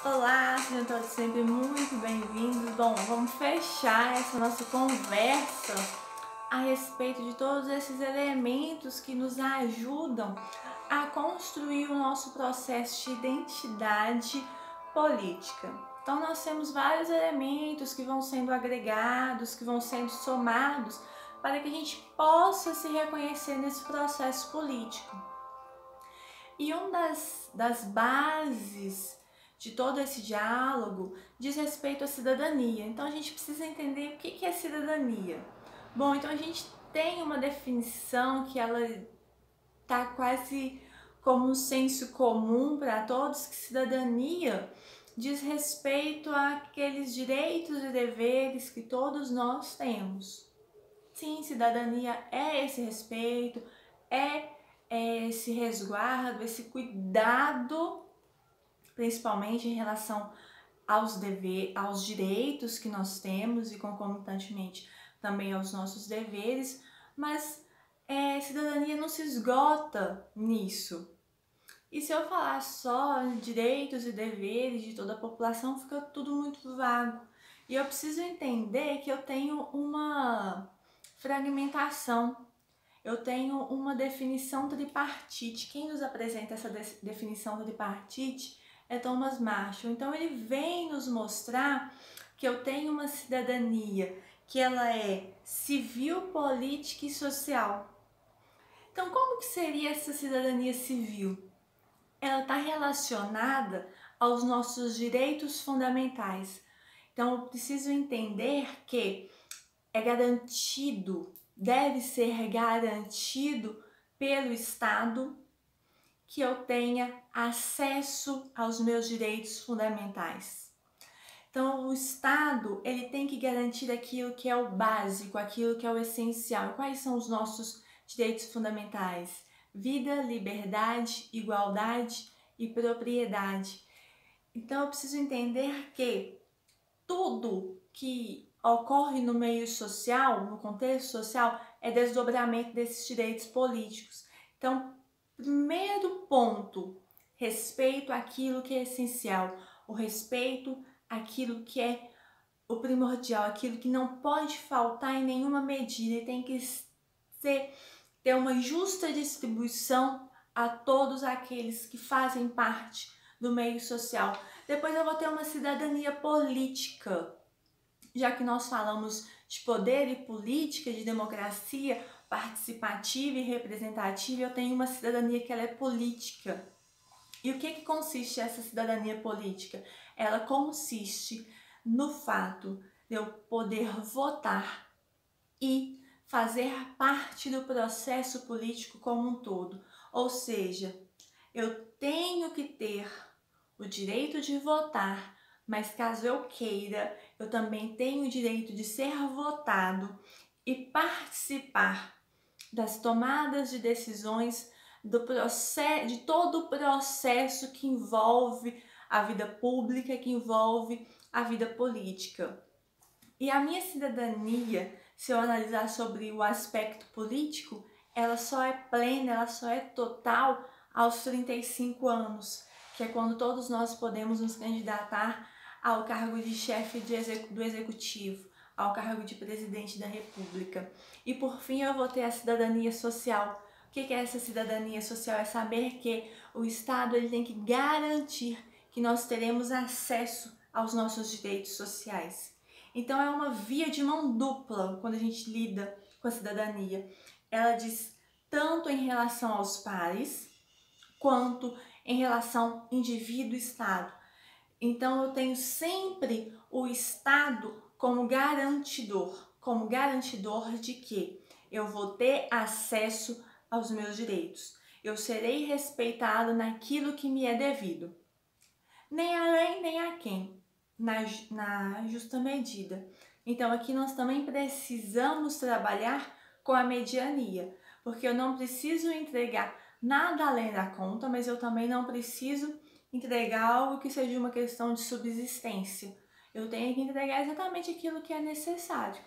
Olá, sejam todos sempre muito bem-vindos. Bom, vamos fechar essa nossa conversa a respeito de todos esses elementos que nos ajudam a construir o nosso processo de identidade política. Então, nós temos vários elementos que vão sendo agregados, que vão sendo somados para que a gente possa se reconhecer nesse processo político. E uma das bases de todo esse diálogo diz respeito à cidadania. Então a gente precisa entender o que é cidadania. Bom, então a gente tem uma definição que ela está quase como um senso comum para todos, que cidadania diz respeito àqueles direitos e deveres que todos nós temos. Sim, cidadania é esse respeito, é esse resguardo, esse cuidado, principalmente em relação aos direitos que nós temos e concomitantemente também aos nossos deveres, mas cidadania não se esgota nisso. E se eu falar só direitos e deveres de toda a população, fica tudo muito vago. E eu preciso entender que eu tenho uma fragmentação. Eu tenho uma definição tripartite. Quem nos apresenta essa definição tripartite é Thomas Marshall. Então ele vem nos mostrar que eu tenho uma cidadania que ela é civil, política e social. Então como que seria essa cidadania civil? Ela está relacionada aos nossos direitos fundamentais. Então eu preciso entender que é garantido, deve ser garantido pelo Estado que eu tenha acesso aos meus direitos fundamentais. Então, o Estado, ele tem que garantir aquilo que é o básico, aquilo que é o essencial. Quais são os nossos direitos fundamentais? Vida, liberdade, igualdade e propriedade. Então, eu preciso entender que tudo que ocorre no meio social, no contexto social, é desdobramento desses direitos políticos. Então, primeiro ponto, respeito àquilo que é essencial, o respeito àquilo que é o primordial, aquilo que não pode faltar em nenhuma medida e tem que ter uma justa distribuição a todos aqueles que fazem parte do meio social. Depois eu vou ter uma cidadania política. Já que nós falamos de poder e política, de democracia participativa e representativa, eu tenho uma cidadania que ela é política. E o que consiste essa cidadania política? Ela consiste no fato de eu poder votar e fazer parte do processo político como um todo. Ou seja, eu tenho que ter o direito de votar, mas caso eu queira, eu também tenho o direito de ser votado e participar das tomadas de decisões de todo o processo que envolve a vida pública, que envolve a vida política. E a minha cidadania, se eu analisar sobre o aspecto político, ela só é plena, ela só é total aos 35 anos, que é quando todos nós podemos nos candidatar ao cargo de chefe do executivo, ao cargo de presidente da República. E por fim eu vou ter a cidadania social. O que é essa cidadania social? É saber que o Estado ele tem que garantir que nós teremos acesso aos nossos direitos sociais. Então é uma via de mão dupla quando a gente lida com a cidadania. Ela diz tanto em relação aos pares, quanto em relação indivíduo-Estado. Então eu tenho sempre o Estado como garantidor de que eu vou ter acesso aos meus direitos. Eu serei respeitado naquilo que me é devido. Nem além, nem aquém, na justa medida. Então aqui nós também precisamos trabalhar com a mediania, porque eu não preciso entregar nada além da conta, mas eu também não preciso entregar algo que seja uma questão de subsistência. Eu tenho que entregar exatamente aquilo que é necessário.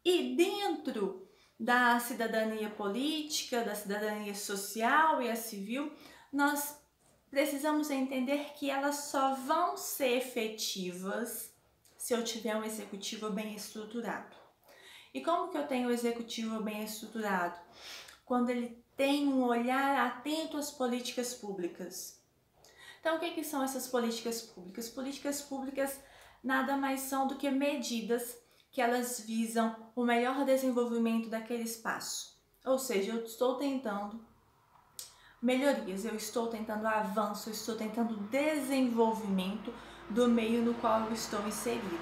E dentro da cidadania política, da cidadania social e a civil, nós precisamos entender que elas só vão ser efetivas se eu tiver um executivo bem estruturado. E como que eu tenho um executivo bem estruturado? Quando ele tem um olhar atento às políticas públicas. Então, o que são essas políticas públicas? Políticas públicas nada mais são do que medidas que elas visam o melhor desenvolvimento daquele espaço. Ou seja, eu estou tentando melhorias, eu estou tentando avanço, eu estou tentando desenvolvimento do meio no qual eu estou inserido.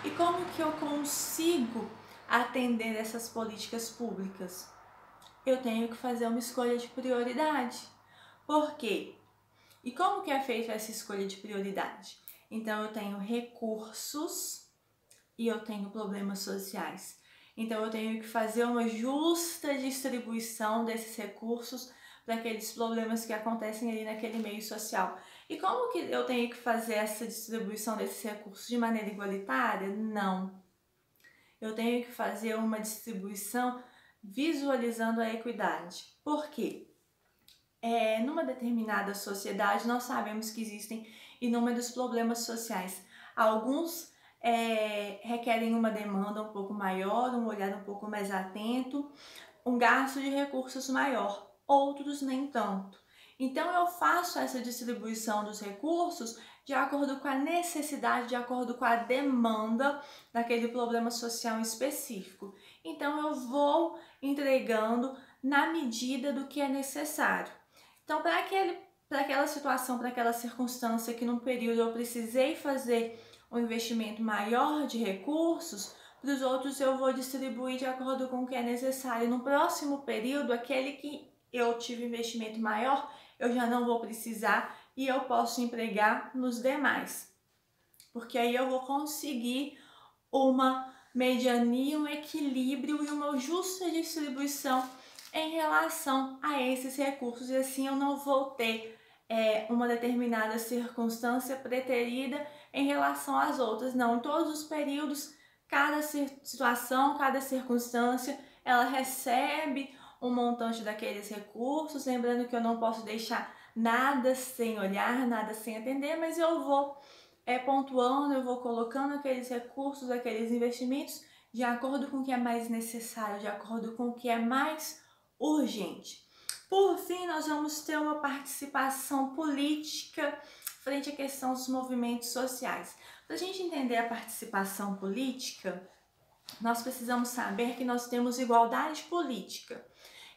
E como que eu consigo atender essas políticas públicas? Eu tenho que fazer uma escolha de prioridade. Por quê? E como que é feita essa escolha de prioridade? Então, eu tenho recursos e eu tenho problemas sociais. Então, eu tenho que fazer uma justa distribuição desses recursos para aqueles problemas que acontecem ali naquele meio social. E como que eu tenho que fazer essa distribuição desses recursos de maneira igualitária? Não. Eu tenho que fazer uma distribuição visualizando a equidade. Por quê? Numa determinada sociedade, nós sabemos que existem inúmeros problemas sociais. Alguns requerem uma demanda um pouco maior, um olhar um pouco mais atento, um gasto de recursos maior, outros nem tanto. Então, eu faço essa distribuição dos recursos de acordo com a necessidade, de acordo com a demanda daquele problema social específico. Então, eu vou entregando na medida do que é necessário. Então, para aquela situação, para aquela circunstância que num período eu precisei fazer um investimento maior de recursos, para os outros eu vou distribuir de acordo com o que é necessário. No próximo período, aquele que eu tive investimento maior, eu já não vou precisar e eu posso empregar nos demais. Porque aí eu vou conseguir uma mediania, um equilíbrio e uma justa distribuição em relação a esses recursos, e assim eu não vou ter uma determinada circunstância preterida em relação às outras. Não, em todos os períodos, cada situação, cada circunstância, ela recebe um montante daqueles recursos, lembrando que eu não posso deixar nada sem olhar, nada sem atender, mas eu vou pontuando, eu vou colocando aqueles recursos, aqueles investimentos de acordo com o que é mais necessário, de acordo com o que é mais urgente. Por fim, nós vamos ter uma participação política frente à questão dos movimentos sociais. Para a gente entender a participação política, nós precisamos saber que nós temos igualdade política.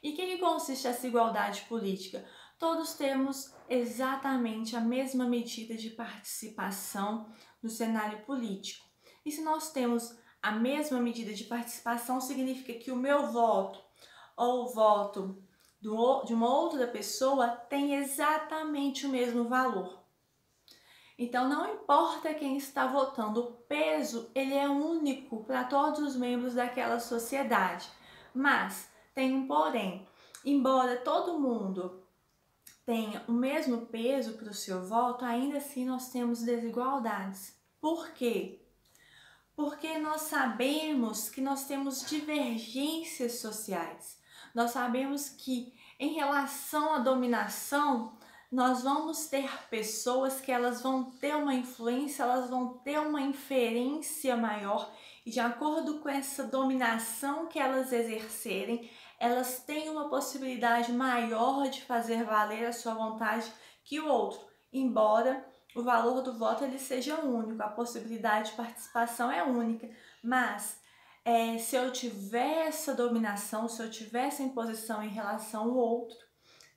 E em que consiste essa igualdade política? Todos temos exatamente a mesma medida de participação no cenário político. E se nós temos a mesma medida de participação, significa que o meu voto ou o voto de uma outra pessoa tem exatamente o mesmo valor. Então, não importa quem está votando, o peso ele é único para todos os membros daquela sociedade. Mas tem um porém, embora todo mundo tenha o mesmo peso para o seu voto, ainda assim nós temos desigualdades. Por quê? Porque nós sabemos que nós temos divergências sociais. Nós sabemos que em relação à dominação, nós vamos ter pessoas que elas vão ter uma influência, elas vão ter uma inferência maior e de acordo com essa dominação que elas exercerem, elas têm uma possibilidade maior de fazer valer a sua vontade que o outro, embora o valor do voto ele seja único, a possibilidade de participação é única, mas se eu tiver essa dominação, se eu tiver essa imposição em relação ao outro,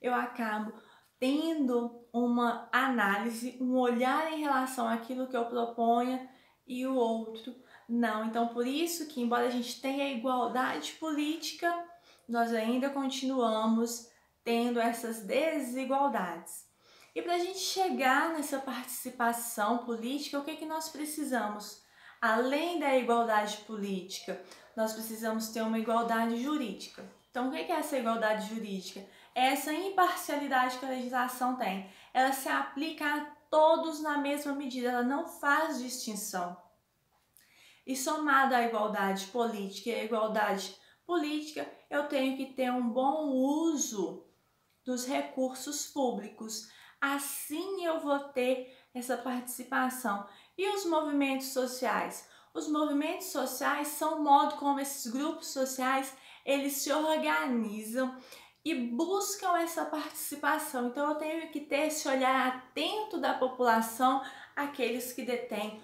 eu acabo tendo uma análise, um olhar em relação àquilo que eu proponha e o outro não. Então, por isso que, embora a gente tenha igualdade política, nós ainda continuamos tendo essas desigualdades. E para a gente chegar nessa participação política, o que nós precisamos? Além da igualdade política, nós precisamos ter uma igualdade jurídica. Então, o que é essa igualdade jurídica? É essa imparcialidade que a legislação tem. Ela se aplica a todos na mesma medida, ela não faz distinção. E somado à igualdade política e à igualdade política, eu tenho que ter um bom uso dos recursos públicos. assim eu vou ter essa participação. E os movimentos sociais? Os movimentos sociais são o modo como esses grupos sociais eles se organizam e buscam essa participação. Então eu tenho que ter esse olhar atento da população, aqueles que detêm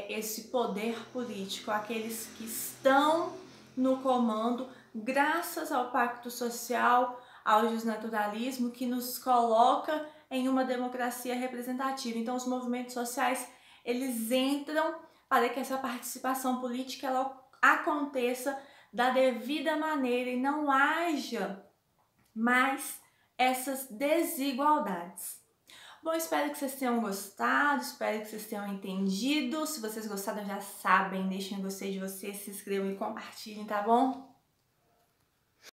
esse poder político, aqueles que estão no comando, graças ao pacto social, ao justnaturalismo, que nos coloca em uma democracia representativa. Então os movimentos sociais, eles entram para que essa participação política ela aconteça da devida maneira e não haja mais essas desigualdades. Bom, espero que vocês tenham gostado, espero que vocês tenham entendido. Se vocês gostaram, já sabem, deixem o gostei de vocês, se inscrevam e compartilhem, tá bom?